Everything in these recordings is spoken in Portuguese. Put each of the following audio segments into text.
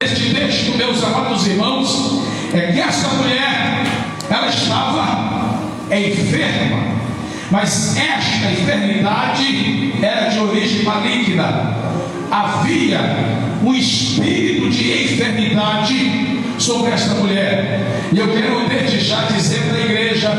Este texto, meus amados irmãos, é que essa mulher, ela estava enferma, mas esta enfermidade era de origem maligna. Havia um espírito de enfermidade sobre esta mulher. E eu quero desde já dizer para a igreja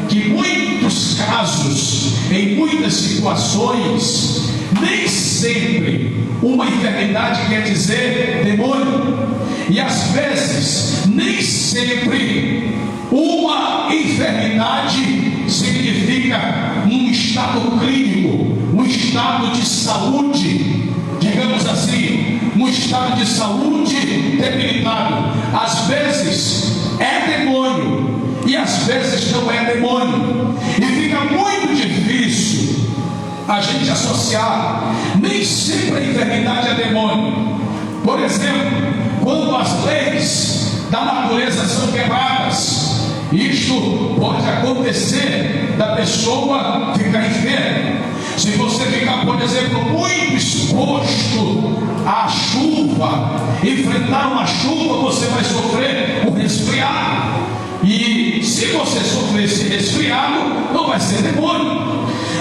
que muitos casos, em muitas situações, nem sempre uma enfermidade quer dizer demônio, e às vezes nem sempre uma enfermidade significa um estado clínico, um estado de saúde, digamos assim, um estado de saúde debilitado. Às vezes é demônio e às vezes não é demônio, e fica muito difícil a gente associar. Nem sempre a enfermidade é demônio. Por exemplo, quando as leis da natureza são quebradas, isto pode acontecer da pessoa ficar enferma. Se você ficar, por exemplo, muito exposto à chuva, enfrentar uma chuva, você vai sofrer um resfriado. E se você sofrer esse resfriado, não vai ser demônio.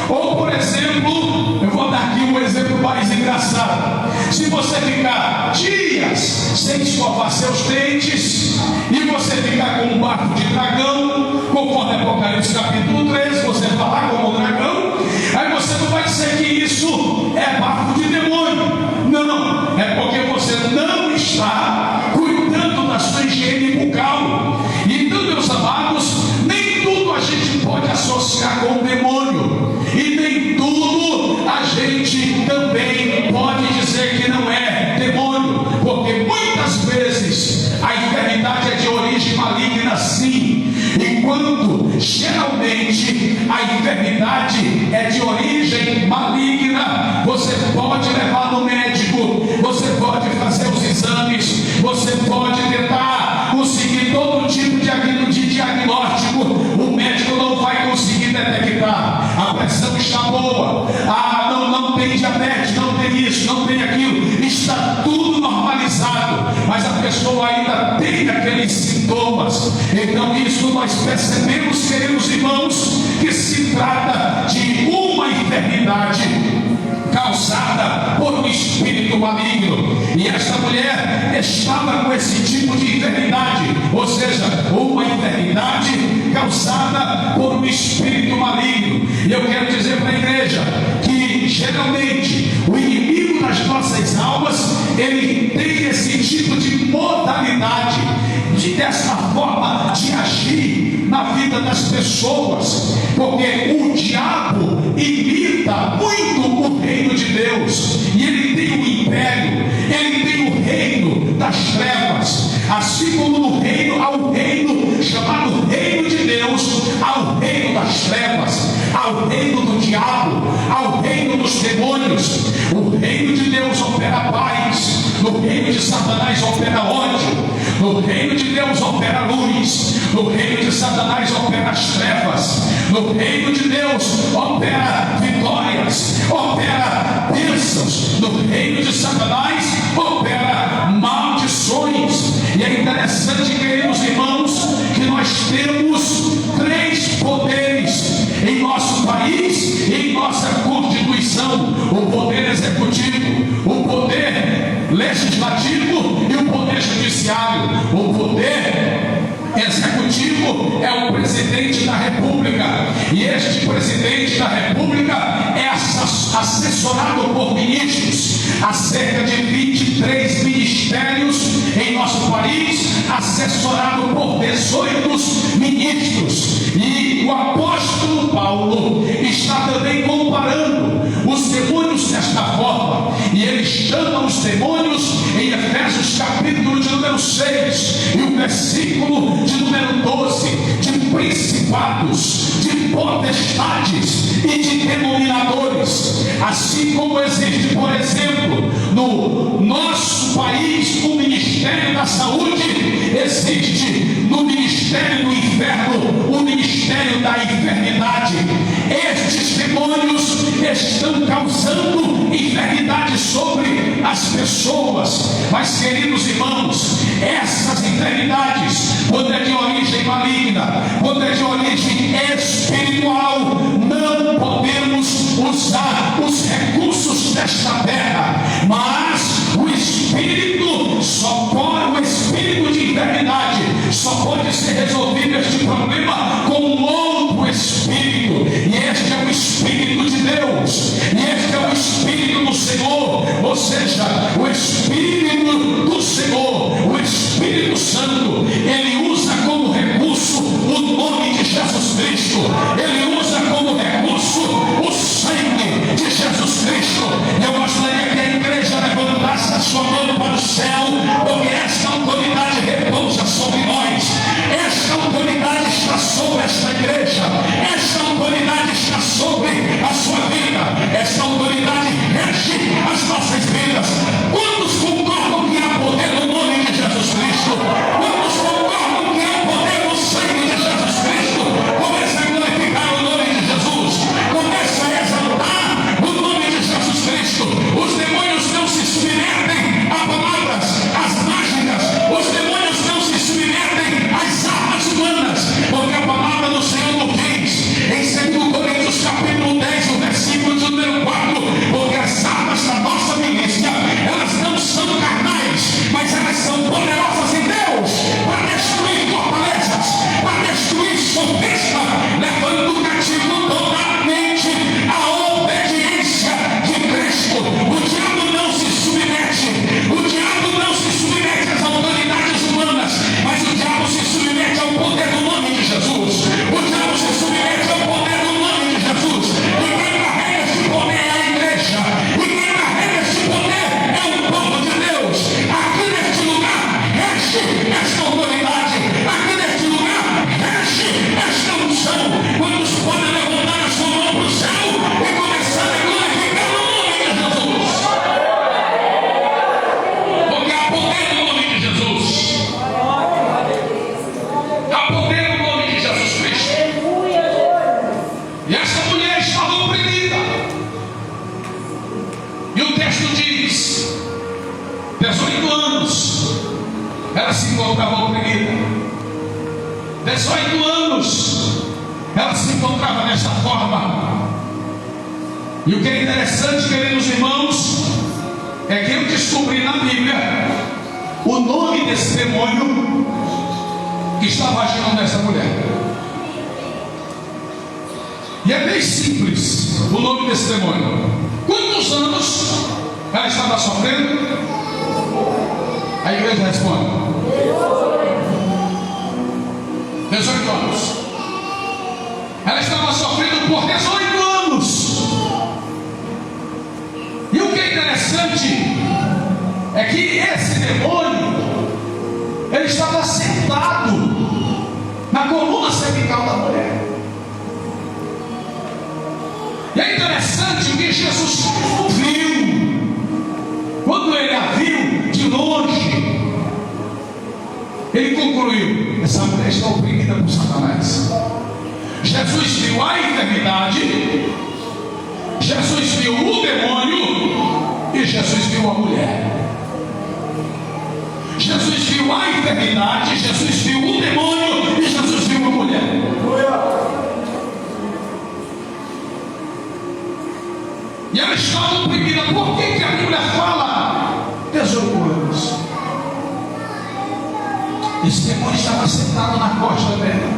Ou, por exemplo, eu vou dar aqui um exemplo mais engraçado. Se você ficar dias sem escovar seus dentes, e você ficar com um bafo de dragão, conforme Apocalipse capítulo 13, você falar como dragão, aí você não vai dizer que isso é bafo de demônio. Não, é porque você não está cuidando da sua higiene bucal. Então, meus amados, nem tudo a gente pode associar com o demônio, e nem tudo a gente também pode dizer que não é demônio, porque muitas vezes a enfermidade é de origem maligna, sim, enquanto geralmente a enfermidade é de origem maligna. Você pode levar no médico, você pode fazer os exames, você pode tentar conseguir todo tipo de diagnóstico, o médico não vai conseguir detectar. A pressão está boa, não tem diabetes, não tem isso, não tem aquilo, está tudo normalizado, mas a pessoa ainda tem aqueles sintomas. Então isso nós percebemos, queridos irmãos, que se trata de uma enfermidade causada por um espírito maligno. E esta mulher estava com esse tipo de enfermidade, ou seja, uma enfermidade causada por um espírito maligno. E eu quero dizer para a igreja que geralmente o inimigo das nossas almas, ele tem esse tipo de modalidade, dessa forma de agir na vida das pessoas, porque o diabo imita muito o reino de Deus, e ele tem um império, ele tem o reino das trevas. Assim como no reino, há um reino chamado reino de Deus, há o reino das trevas, há o reino do diabo, há o reino dos demônios. O reino de Deus opera paz, no reino de Satanás opera ódio, no reino de Deus opera luz, no reino de Satanás opera as trevas, no reino de Deus opera vitórias, opera bênçãos, no reino de Satanás opera maldições. E é interessante, queridos irmãos, que nós temos três poderes em nosso país e em nossa Constituição: o poder executivo, o poder legislativo e o poder judiciário. O poder executivo é o presidente da República, e este presidente da República é assessorado por ministros, há cerca de 23 ministérios em nosso país, assessorado por 18 ministros. E o apóstolo Paulo está também comparando os demônios desta forma, e ele chama os demônios em Efésios capítulo de número 6 e o versículo de número 12, de principados, de potestades e de denominadores. Assim como existe, por exemplo, no nosso país o Ministério da Saúde, existe no Ministério do Enfermo inferno, o ministério da enfermidade. Estes demônios estão causando enfermidade sobre as pessoas. Mas, queridos irmãos, essas enfermidades, quando é de origem maligna, quando é de origem espiritual, não podemos usar os recursos desta terra, mas o espírito de enfermidade só pode ser resolvido este problema com um outro espírito, e este é o Espírito de Deus, e este é o Espírito do Senhor, ou seja, o Espírito do Senhor, o Espírito Santo. Ele usa como recurso o nome de Jesus Cristo, ele usa como recurso o sangue de Jesus Cristo. Eu gostaria que a igreja levantasse a sua mão para o céu, porque esta autoridade repousa sobre nós, esta autoridade está sobre esta igreja, esta autoridade está sobre a sua vida, esta autoridade rege as nossas vidas. Quantos concordam que há poder no nome de Jesus Cristo? Quantos concordam que há poder no sangue de Jesus Cristo? Comece a glorificar o nome de Jesus, comece a exaltar o nome de Jesus Cristo. Os demônios não se submetem a palavras, às mágicas, os demônios não se submetem às armas humanas, porque a palavra do Senhor nos diz em 2 Coríntios capítulo 10, o versículo de número 4, porque as armas da nossa milícia, elas não são carnais, mas elas são poderosas em Deus para destruir fortalezas, para destruir sofisma, levando cativo toda a mente à obediência de Cristo. O diabo não se submete às autoridades humanas, mas o diabo se submete ao poder do nome de Jesus. O diabo se submete ao poder do nome de Jesus. E quem carrega este poder é a igreja, e quem carrega este poder é o povo de Deus. Aqui neste lugar rege esta autoridade, aqui neste lugar rege esta unção. Quantos podem levantar a sua mão para o céu e começar a glorificar o nome de Jesus? Porque há poder no nome de Jesus, há poder no nome de Jesus Cristo. E essa mulher estava oprimida, e o texto diz: 18 anos ela se encontrava oprimida, 18 anos ela se encontrava desta forma. E o que é interessante, queridos irmãos, é que eu descobri na Bíblia o nome desse demônio que estava agindo nessa mulher. E é bem simples o nome desse demônio. Quantos anos ela estava sofrendo? A igreja responde: 18 anos. Ela estava sofrendo por 18 anos. E o que é interessante é que esse demônio, ele estava sentado na coluna cervical da mulher. E é interessante que Jesus viu. Quando ele a viu de longe, ele concluiu: essa mulher está oprimida por Satanás. Jesus viu a enfermidade, Jesus viu o demônio e Jesus viu a mulher. Jesus viu a enfermidade, Jesus viu o demônio e Jesus viu a mulher. E ela estava oprimida. Por que a Bíblia fala 18 anos? Esse demônio estava sentado na costa dela,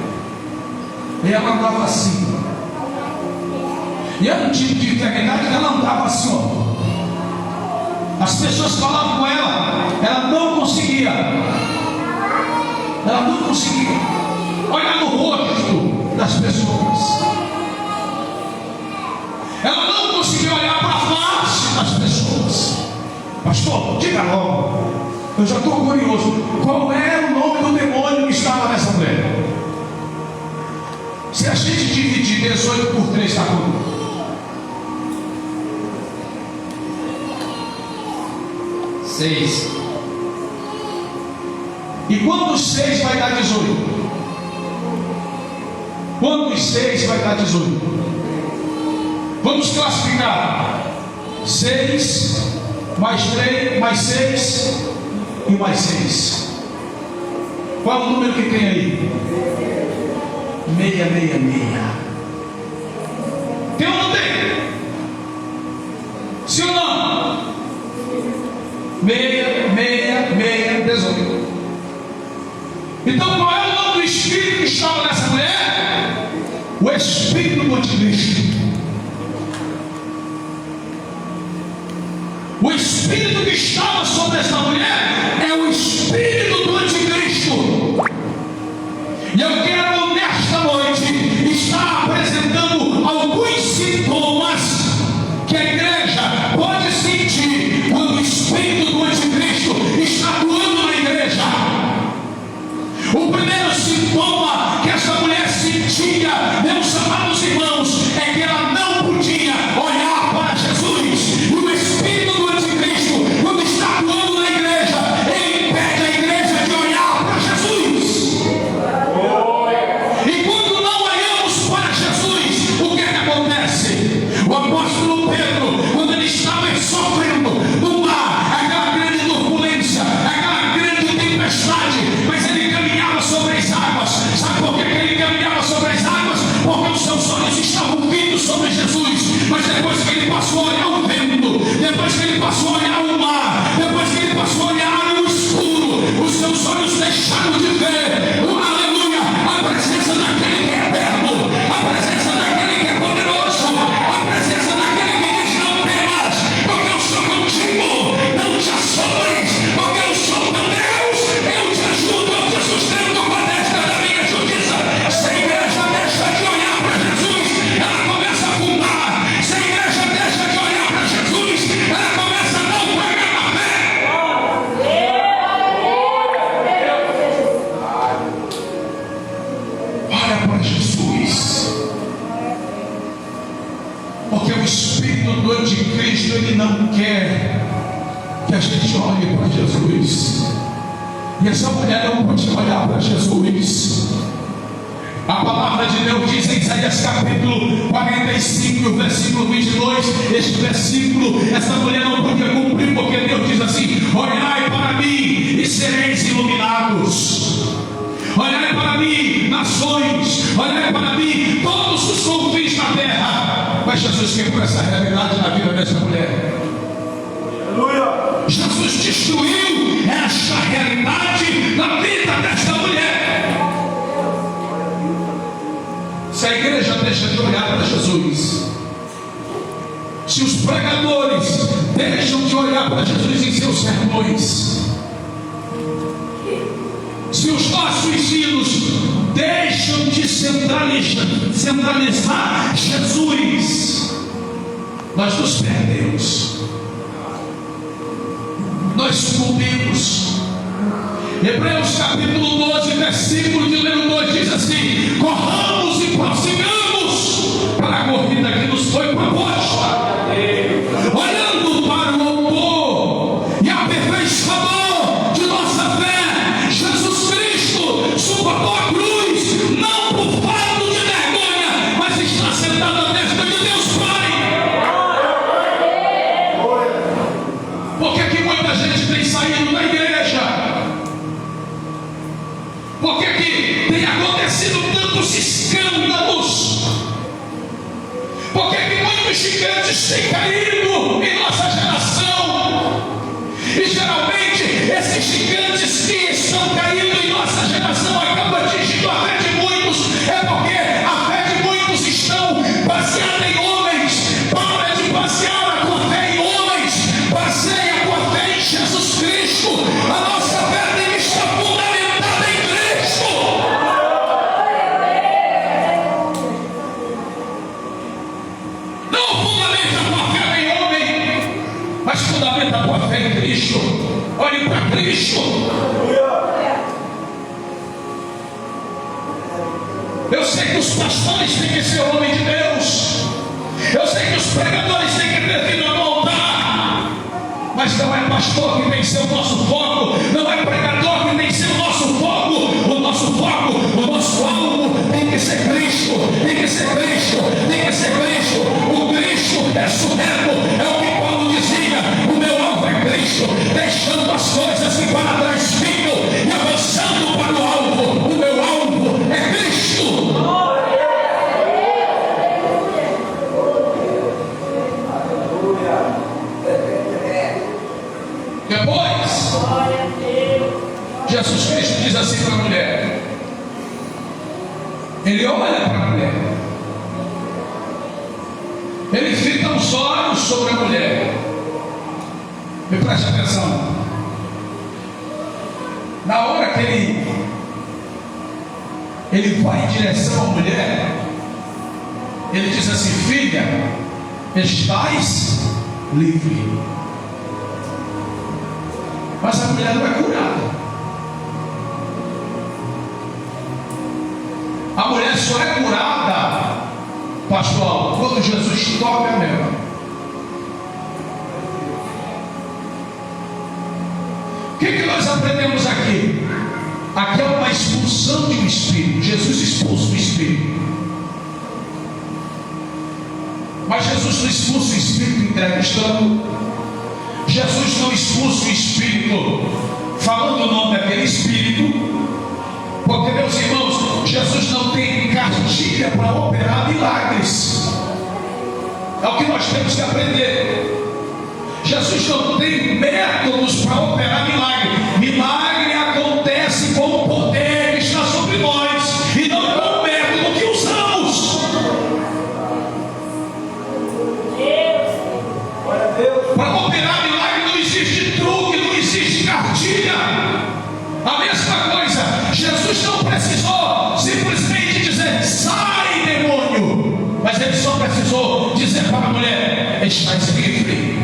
e ela andava assim. E era um tipo de enfermidade que ela andava assim, ó. As pessoas falavam com ela não conseguia. Ela não conseguia olhar no rosto das pessoas. Ela não conseguia olhar para a face das pessoas. Pastor, diga logo, eu já estou curioso. Qual é o nome do demônio que estava nessa mulher? Se a gente dividir 18 por 3, está quanto? 6. E quantos 6 vai dar 18? Quantos 6 vai dar 18? Vamos classificar: 6, mais 3, mais 6 e mais 6. Qual é o número que tem aí? 666. Tem ou não tem? Sim ou não? 66618. Então qual é o nome do espírito que estava nessa mulher? O espírito do anticristo. O espírito que estava sobre essa mulher é o espírito do anticristo. E eu quero nesta noite estar apresentando alguns sintomas que a igreja pode sentir quando o espírito do anticristo está atuando na igreja. O primeiro sintoma que essa mulher sentia, meus amados irmãos, é que ela não podia olhar para Jesus. E o espírito do anticristo, quando está atuando na igreja, ele impede a igreja de olhar para Jesus. E quando não olhamos para Jesus, o que é que acontece? O apóstolo Pedro, quando ele estava sofrendo no mar, aquela grande turbulência, aquela grande tempestade, mas ele caminhava sobre as águas. Sabe por que ele caminhava sobre as águas? Porque os seus olhos estavam fitos sobre Jesus. Mas depois que ele passou a olhar o vento, depois que ele passou a olhar o mar, depois que ele passou a olhar o escuro, os seus olhos deixaram de ver, aleluia, a presença daquele que é eterno, a presença daquele que é poderoso, a presença daquele que diz: não temas, porque eu sou contigo, não te assombres, porque eu sou teu Deus, eu te ajudo, eu te sustento com a destra da minha justiça. Se a igreja deixa de olhar para Jesus, ela começa a afundar. Se a igreja deixa de olhar para Jesus, ela começa a não pagar na fé. Olha para Jesus, porque o espírito do anticristo, ele não quer que a gente olhe para Jesus. E essa mulher não podia olhar para Jesus. A palavra de Deus diz em Isaías capítulo 45, versículo 22, este versículo, essa mulher não podia cumprir, porque Deus diz assim: olhai para mim e sereis iluminados. Olhai para mim, nações, olhai para mim, todos os confins da terra. Mas Jesus quebrou essa realidade na vida dessa mulher. Aleluia! Jesus destruiu esta realidade na vida desta mulher. Se a igreja deixa de olhar para Jesus, se os pregadores deixam de olhar para Jesus em seus sermões, se os nossos ensinos deixam de centralizar Jesus, nós nos perdemos, nós sucumbimos. Hebreus capítulo 12, versículo de número 2 diz assim: corramos e prossigamos para a corrida que nos foi proposta, olhando para o autor e aperfeiçoador de nossa fé, Jesus Cristo. Suportou a cruz, não por fardo de vergonha, mas está sentado à destra de Deus Pai. Por que muita gente tem saído da igreja? Por que tem acontecido tantos escândalos? Por que muitos gigantes têm caído em nossa geração? E geralmente esses gigantes que estão caindo em nossa geração acabam atingindo a fé de muitos. É porque a fé de muitos estão baseada em homens. Para de basear a tua fé em homens, baseia a tua fé em Jesus Cristo. A nossa fé tem que estar fundamentada em Cristo. Não fundamenta a tua fé em homem, mas fundamenta a tua fé em Cristo. Olhe para Cristo. Eu sei que os pastores têm que ser homem de Deus. Eu sei que os pregadores têm que ter vindo no altar. Mas não é pastor que tem que ser o nosso foco. Não é pregador que tem que ser o nosso foco. O nosso foco, o nosso alvo tem que ser Cristo. Jesus Cristo diz assim para a mulher. Ele olha para a mulher. Ele fita os olhos sobre a mulher. Me preste atenção. Na hora que ele vai em direção à mulher, ele diz assim: filha, estás livre. Mas a mulher não é curada. A mulher só é curada, pastor, quando Jesus toca nela. O que nós aprendemos aqui? Aqui é uma expulsão de um espírito. Jesus expulsa o espírito. Mas Jesus não expulsa o espírito entrevistando. Jesus não expulsa o espírito falando o nome daquele espírito. Porque, meus irmãos, Jesus não tem cartilha para operar milagres. É o que nós temos que aprender. Jesus não tem métodos para operar milagre. Milagre acontece com o poder que está sobre nós e não com o método que usamos. Para operar milagre não existe truque, não existe cartilha. A mesma coisa, Jesus não precisou simplesmente dizer: sai, demônio. Mas ele só precisou dizer para a mulher: estás livre.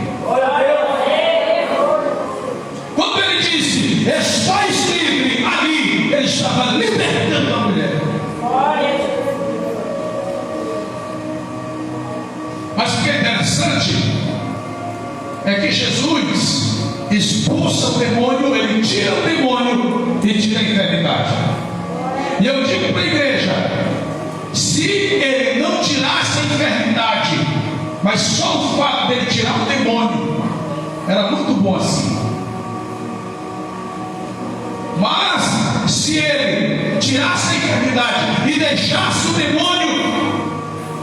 Quando ele disse: estás livre, ali ele estava libertando a mulher. Mas o que é interessante é que Jesus expulsa o demônio, ele tira o demônio e tira a enfermidade. E eu digo para a igreja: se ele não tirasse a enfermidade, mas só o fato dele tirar o demônio, era muito bom assim. Mas se ele tirasse a enfermidade e deixasse o demônio,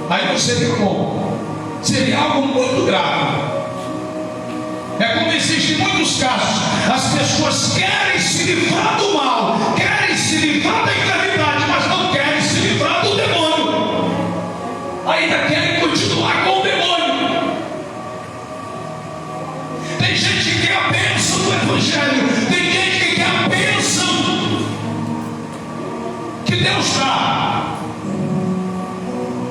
aí não seria bom, seria algo muito grave. É como existem muitos casos: as pessoas querem se livrar do mal, querem se livrar da enfermidade, mas não querem se livrar do demônio, ainda querem continuar com o demônio. Tem gente que quer a bênção do Evangelho, tem gente que quer a bênção que Deus dá,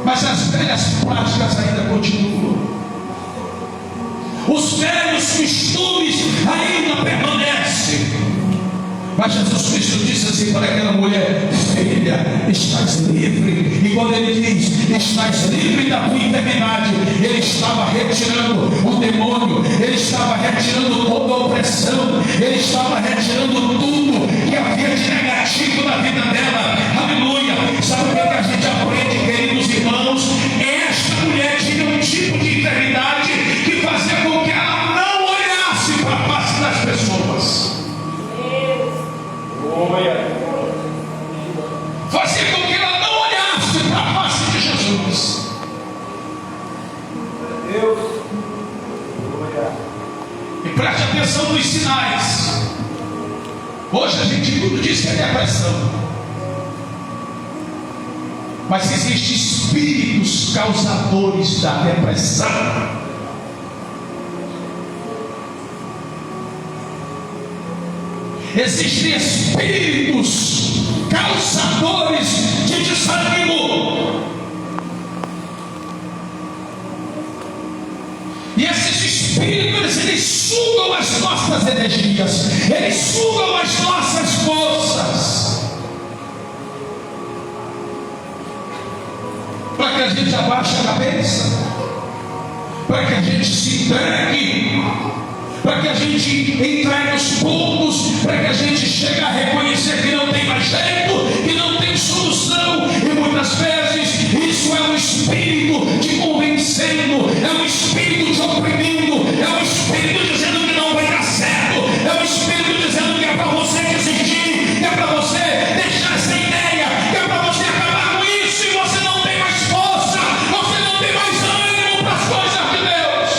mas as velhas práticas ainda continuam. Os velhos costumes ainda permanecem. Mas Jesus Cristo disse assim para aquela mulher: filha, estás livre. E quando ele diz: estás livre da tua enfermidade, ele estava retirando o demônio, ele estava retirando toda a opressão, ele estava retirando tudo que havia de negativo na vida dela. Aleluia. Sabe o que a gente aprende, queridos irmãos? Esta mulher tinha um tipo de enfermidade que fazia com que ela não olhasse para a face das pessoas. Fazia com que ela não olhasse para a face de Jesus. E preste atenção nos sinais. Hoje a gente tudo diz que é depressão, mas existem espíritos causadores da depressão. Existem espíritos causadores de desânimo. E esses espíritos, eles sugam as nossas energias, eles sugam as nossas forças, para que a gente abaixe a cabeça, para que a gente se entregue, para que a gente entregue os pontos, para que a gente chegue a reconhecer que não tem mais jeito, que não tem solução. E muitas vezes isso é um espírito te convencendo, é um espírito te oprimindo, é um espírito dizendo que não vai dar certo, é um espírito dizendo que é para você desistir, que é para você deixar essa ideia, que é para você acabar com isso, e você não tem mais força, você não tem mais ânimo para as coisas de Deus.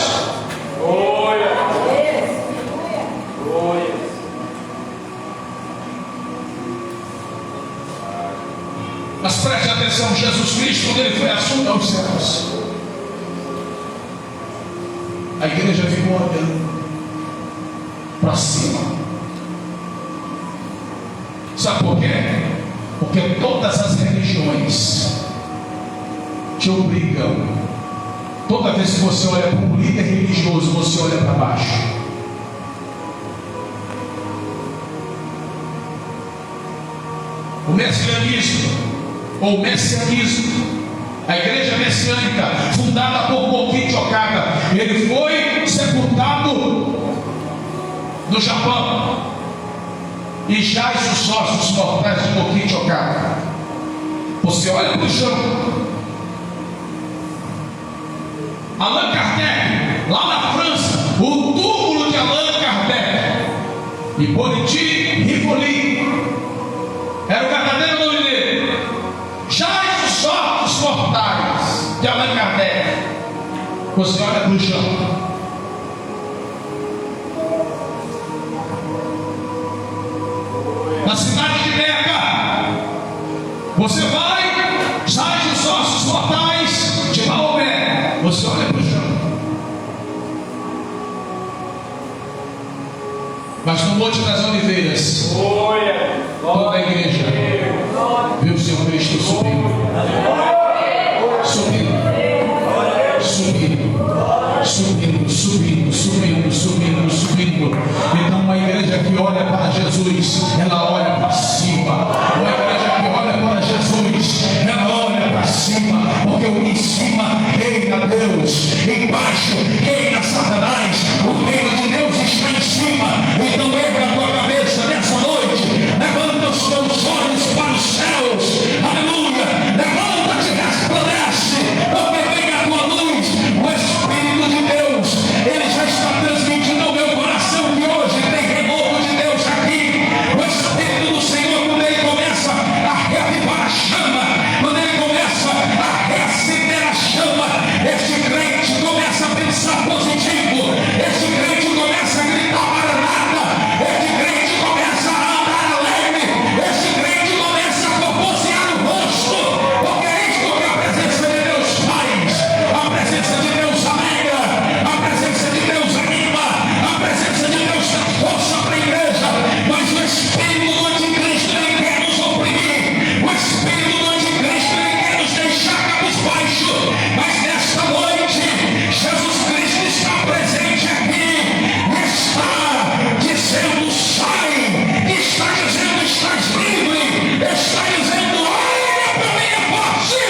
Mas preste atenção, Jesus Cristo, quando ele foi assunto aos céus, a igreja ficou olhando para cima. Sabe por quê? Porque todas as religiões te obrigam. Toda vez que você olha para um líder religioso, você olha para baixo. O messianismo, ou messianismo, a igreja messiânica, fundada por Kokichi Okada, ele foi sepultado no Japão e jaz os ossos mortais de Kokichi Okada. Você olha para o chão. Allan Kardec, lá na França, o túmulo de Allan Kardec, Hippolyte Rivoli, era o verdadeiro nome dele. Jaz os ossos mortais de Allan Kardec. Você olha para o chão. Na cidade de Meca, você vai, jaz os ossos mortais de Maomé. Você olha para o chão. Mas no Monte das Oliveiras, toda a igreja viu o seu Cristo subindo, subindo, subindo, subindo, subindo, subindo, subindo. Então a igreja que olha para Jesus, ela olha para cima. Uma igreja que olha para Jesus, ela olha para cima, porque o em cima reina Deus, embaixo reina Satanás. O reino de Deus está em cima. Então erga a tua cabeça nessa noite, levanta os teus olhos para os céus, aleluia, levanta-te, resplandece, porque vem a tua luz. O Espírito de Deus, ele já está transmitindo ao meu coração que hoje tem renovo de Deus aqui. O Espírito do Senhor, quando ele começa a reavivar a chama, quando ele começa a reacender a chama, este crente começa a pensar positivo, este crente começa a gritar maranata, este crente começa a andar alegre, este crente começa a formosear o rosto, porque é isto que a presença de Deus faz. A presença de Deus alegra, a presença de Deus anima, a presença de Deus dá força para a igreja. Mas o espírito do anticristo, ele quer nos oprimir, o espírito do anticristo, ele quer nos deixar cabisbaixo. Mas nesta noite, Jesus Cristo está presente aqui, está dizendo sai, está dizendo estás livre, está dizendo olha para a minha parte.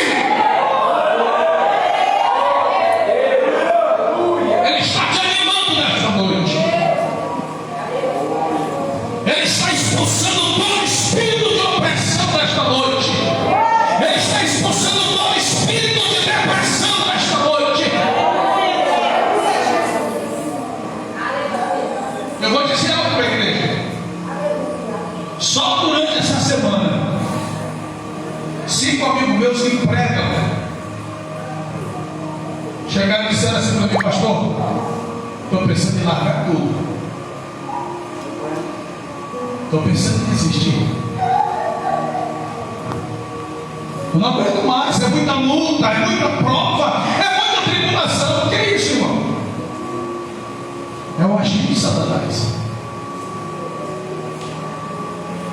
Ele está te animando nesta noite. Ele está expulsando todo espírito de opressão nesta noite. Ele está expulsando todo espírito de depressão nesta noite. Eu vou dizer algo para a igreja. Só durante essa semana, 5 amigos meus que pregam chegaram e disseram assim para mim: pastor, estou pensando em largar tudo, estou pensando em desistir, eu não aguento mais, é muita luta, é muita prova, é muita tribulação. O que é isso, irmão? É o agir de Satanás.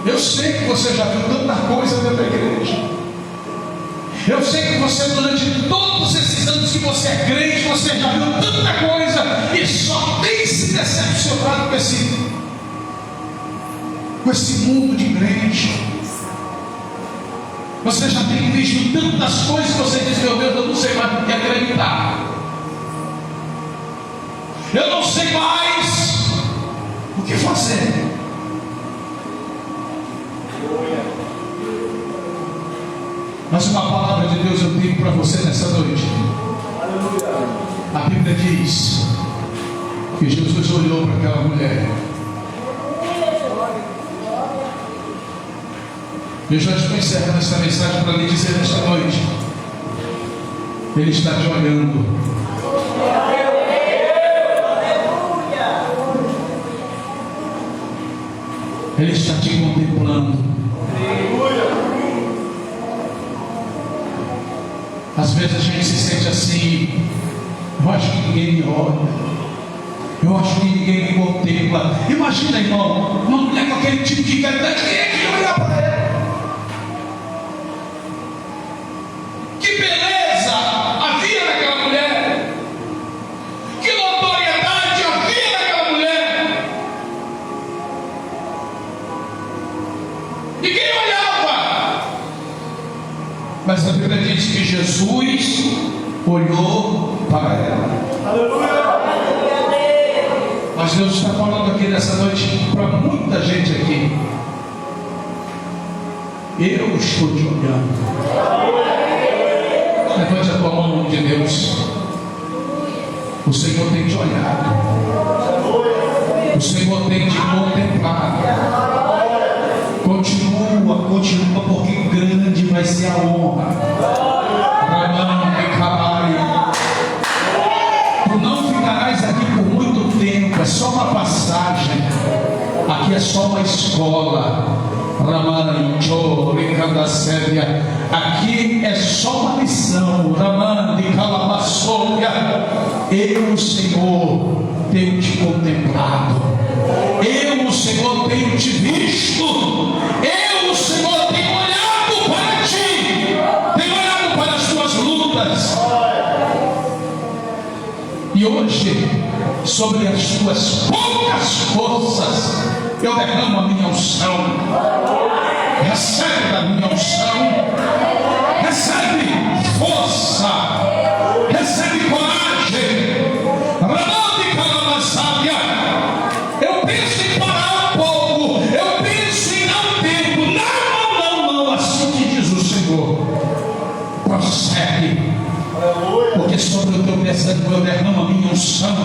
Eu sei que você já viu tanta coisa dentro da igreja. Eu sei que você, durante todos esses anos que você é crente, você já viu tanta coisa e só tem se decepcionado com esse mundo de crente. Você já tem visto tantas coisas que você diz: meu Deus, eu não sei mais o que acreditar. Eu não sei mais o que fazer. Mas uma palavra de Deus eu tenho para você nessa noite. A Bíblia diz que Jesus olhou para aquela mulher. Eu já estou encerrando essa mensagem para lhe dizer nesta noite: Ele está te olhando. Ele está te contemplando. Às vezes a gente se sente assim: eu acho que ninguém me olha, eu acho que ninguém me contempla. Imagina, irmão, uma mulher com aquele tipo de caridade, quem é que ia olhar para ela? Que beleza havia naquela mulher, que notoriedade havia naquela mulher. Ninguém olhava, mas a Bíblia diz que Jesus olhou para ela. Aleluia! Mas Deus está falando aqui nessa noite para muita gente aqui: eu estou te olhando. Levante a tua mão no nome de Deus. O Senhor tem te olhado, o Senhor tem te contemplado. Continua, porque grande vai ser a honra. Tu não ficarás aqui por muito tempo, é só uma passagem. Aqui é só uma escola. Aqui é só uma lição. Eu, o Senhor, tenho te contemplado. Eu, o Senhor, tenho te visto. Eu, o Senhor, tenho olhado para ti, tenho olhado para as tuas lutas. E hoje, sobre as tuas poucas forças, eu derramo a minha unção. Recebe da minha unção, recebe força, recebe coragem. Eu penso em parar um pouco, eu penso em dar um tempo. Não, assim que diz o Senhor. Prossegue, porque sobre o teu pensamento eu derramo a minha unção.